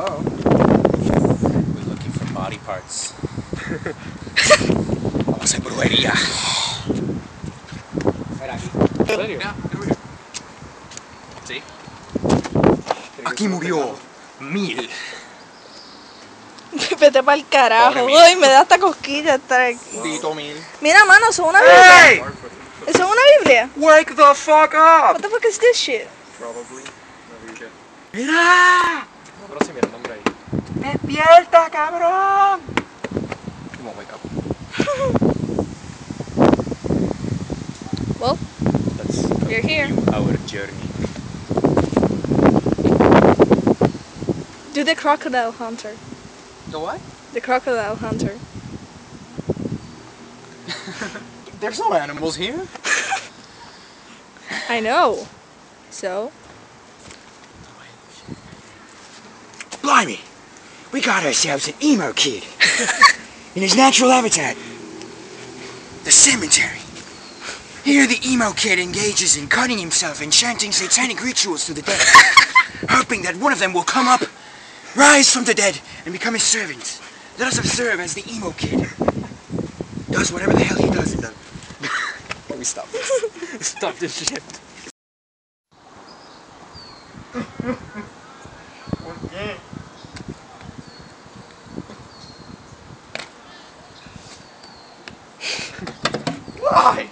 Oh. We're looking for body parts. Vamos a hacer brujería. Ven aquí. ¿En serio? ¿Sí? Aquí murió 1000. Vete pa'l carajo. Pobre mío. Ay, me da hasta cosquilla estar aquí. Dito 1000. Mira, mano, eso es una Biblia. Hey! ¿Eso es una Biblia? Wake the fuck up! What the fuck is this shit? Probably. No, you get. ¡Mira! Pero sí, mira el nombre ahí. ¡Despierta, cabrón! You won't wake up. Well, Let's you're here. continue our journey. Do the crocodile hunter. The what? The crocodile hunter. There's no animals here. I know. So? Blimey, we got ourselves an emo kid in his natural habitat, the cemetery. Here the emo kid engages in cutting himself and chanting satanic rituals to the dead, hoping that one of them will come up, rise from the dead, and become his servant. Let us observe as the emo kid does whatever the hell he does. Can we stop this? Stop this shit. Why?